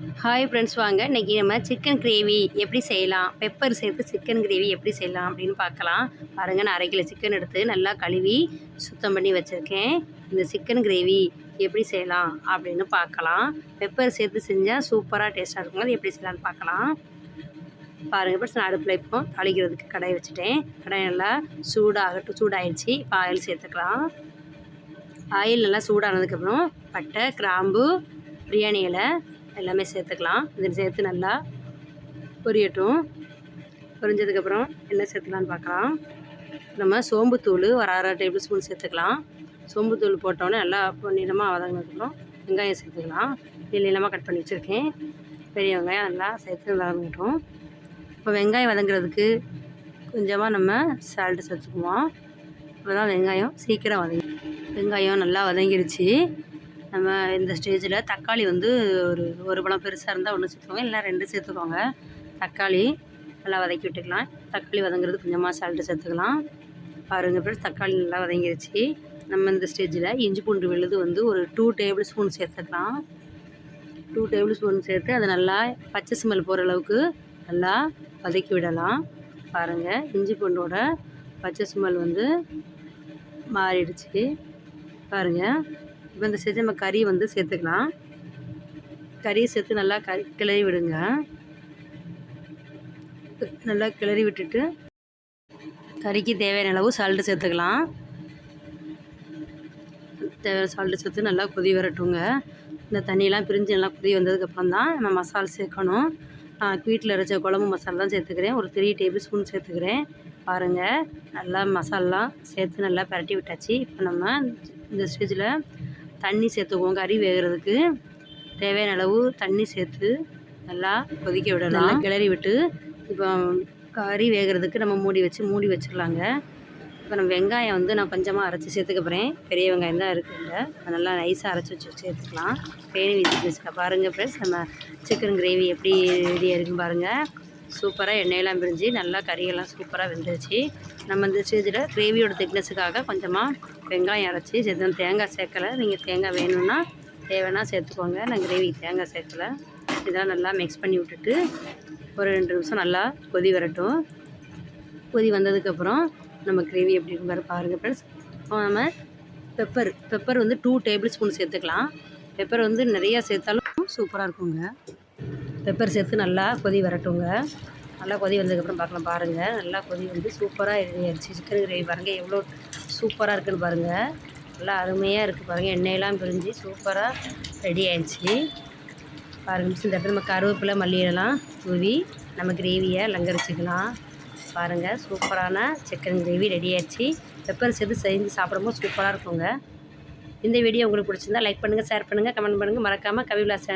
Hi friends, வாங்க இன்றைக்கி நம்ம சிக்கன் கிரேவி எப்படி செய்யலாம், பெப்பர் சேர்த்து சிக்கன் கிரேவி எப்படி செய்யலாம் அப்படின்னு பார்க்கலாம். பாருங்கள், நான் 1/2 கிலோ சிக்கன் எடுத்து நல்லா கழுவி சுத்தம் பண்ணி வச்சுருக்கேன். இந்த சிக்கன் கிரேவி எப்படி செய்யலாம் அப்படின்னு பார்க்கலாம். பெப்பர் சேர்த்து செஞ்சால் சூப்பராக டேஸ்ட்டாக இருக்கும். அது எப்படி செய்யலான்னு பார்க்கலாம். பாருங்கள் ஃப்ரெண்ட்ஸ், நான் அடுப்பில் இப்போ தாளிக்கிறதுக்கு கடாய் வச்சுட்டேன். கடாய் நல்லா சூடாகிடுச்சு. இப்போ ஆயில் சேர்த்துக்கலாம். ஆயில் நல்லா சூடானதுக்கப்புறம் பட்டை, கிராம்பு, பிரியாணி இலை எல்லாமே சேர்த்துக்கலாம். இதில் சேர்த்து நல்லா பொரியட்டும். பொரிஞ்சதுக்கப்புறம் என்ன சேர்த்துக்கலான்னு பார்க்கலாம். நம்ம சோம்புத்தூள் ஒரு 1/2 டேபிள் ஸ்பூன் சேர்த்துக்கலாம். சோம்புத்தூள் போட்டோன்னே நல்லா நீளமாக வதங்கினதுக்கப்புறம் வெங்காயம் சேர்த்துக்கலாம். இது நீளமாக கட் பண்ணி வச்சுருக்கேன். பெரிய வெங்காயம் நல்லா சேர்த்து வதங்கட்டும். இப்போ வெங்காயம் வதங்குறதுக்கு கொஞ்சமாக நம்ம சால்ட்டு சேர்த்துக்குவோம். அப்போ தான் வெங்காயம் சீக்கிரம் வெங்காயம் நல்லா வதங்கிடுச்சு. நம்ம இந்த ஸ்டேஜில் தக்காளி வந்து ஒரு பழம் பெருசாக இருந்தால் 1 சேர்த்துக்கோங்க, இல்லைனா 2 சேர்த்துக்கோங்க. தக்காளி நல்லா வதக்கி விட்டுக்கலாம். தக்காளி வதங்குறது கொஞ்சமாக சால்ட்டு சேர்த்துக்கலாம். பாருங்கள் ஃப்ரெண்ட்ஸ், தக்காளி நல்லா வதங்கிடுச்சு. நம்ம இந்த ஸ்டேஜில் இஞ்சி பூண்டு விழுது வந்து ஒரு 2 டேபிள் ஸ்பூன் சேர்த்துக்கலாம். 2 டேபிள் ஸ்பூன் சேர்த்து அதை நல்லா பச்சை ஸ்மெல் போகிற அளவுக்கு நல்லா வதக்கி விடலாம். பாருங்கள், இஞ்சி பூண்டோட பச்சை ஸ்மெல் வந்து மாறிடுச்சு. பாருங்கள், இப்போ இந்த ஸ்டேஜ் நம்ம கறி வந்து சேர்த்துக்கலாம். கறியை சேர்த்து நல்லா கிளறி விடுங்க. நல்லா கிளறி விட்டுட்டு கறிக்கு தேவையான அளவு சால்ட்டு சேர்த்துக்கலாம். தேவையான சால்ட்டு சேர்த்து நல்லா கொதி வரட்டுங்க. இந்த தண்ணியெல்லாம் பிரிஞ்சு நல்லா கொதி வந்ததுக்கப்புறம் தான் நம்ம மசாலா சேர்க்கணும். நான் வீட்டில் அரைச்ச குழம்பு மசாலா தான் சேர்த்துக்கிறேன். ஒரு 3 டேபிள் ஸ்பூன் சேர்த்துக்கிறேன். பாருங்கள், நல்லா மசாலா சேர்த்து நல்லா பரட்டி விட்டாச்சு. இப்போ நம்ம இந்த ஸ்டேஜில் தண்ணி சேர்த்துக்குவோம். கறி வேகிறதுக்கு தேவையான அளவு தண்ணி சேர்த்து நல்லா கொதிக்க விடலாம். நல்லா கிளறி விட்டு இப்போ கறி வேகிறதுக்கு நம்ம மூடி வச்சிடலாங்க. இப்போ நம்ம வெங்காயம் வந்து நான் கொஞ்சமாக அரைச்சி சேர்த்துக்க போகிறேன். பெரிய வெங்காயம் தான் இருக்குங்க, அது நல்லா நைஸாக அரைச்சி வச்சு சேர்த்துக்கலாம். பேணி வச்சுக்கலாம். பாருங்கள் ஃப்ரெண்ட்ஸ், நம்ம சிக்கன் கிரேவி எப்படி ரெடியாக இருக்குன்னு பாருங்கள். சூப்பராக எண்ணெயெல்லாம் பிரிஞ்சு நல்லா கறியெல்லாம் சூப்பராக வெந்துருச்சு. நம்ம இந்த ஸ்டேஜில் கிரேவியோட திக்னஸுக்காக கொஞ்சமாக வெங்காயம் அரைச்சி சேர்த்து, தேங்காய் சேர்க்கலை. நீங்கள் தேங்காய் வேணும்னா தேவைன்னா சேர்த்துக்கோங்க. நான் கிரேவிக்கு தேங்காய் சேர்க்கலை. இதெல்லாம் நல்லா மிக்ஸ் பண்ணி விட்டுட்டு ஒரு 2 நிமிஷம் நல்லா கொதி வரட்டும். கொதி வந்ததுக்கப்புறம் நம்ம கிரேவி எப்படி இருக்கு பாருங்கள் ஃப்ரெண்ட்ஸ். நம்ம பெப்பர் வந்து 2 டேபிள் ஸ்பூன் சேர்த்துக்கலாம். பெப்பர் வந்து நிறையா சேர்த்தாலும் சூப்பராக இருக்குங்க. பெப்பர் சேர்த்து நல்லா கொதி வரட்டுங்க. நல்லா கொதி வந்ததுக்கப்புறம் பார்க்கலாம். பாருங்கள், நல்லா கொதி வந்து சூப்பராக ரெடி ஆகிடுச்சு. சிக்கன் கிரேவி பாருங்கள் எவ்வளோ சூப்பராக இருக்குதுன்னு பாருங்கள். நல்லா அருமையாக இருக்குது பாருங்கள். எண்ணெயெல்லாம் பிரிஞ்சு சூப்பராக ரெடி ஆகிடுச்சு. பாருங்கள், இந்த இடத்துல நம்ம கருவேப்பிலை மல்லியெல்லாம் தூவி நம்ம கிரேவியை அலங்கரிச்சிக்கலாம். பாருங்கள், சூப்பரான சிக்கன் கிரேவி ரெடி ஆகிடுச்சு. பெப்பர் சேர்த்து செஞ்சு சாப்பிடும்போது சூப்பராக இருக்குங்க. இந்த வீடியோ உங்களுக்கு பிடிச்சிருந்தா லைக் பண்ணுங்கள், ஷேர் பண்ணுங்கள், கமெண்ட் பண்ணுங்கள். மறக்காமல் கவி விலாஸ் சேனல்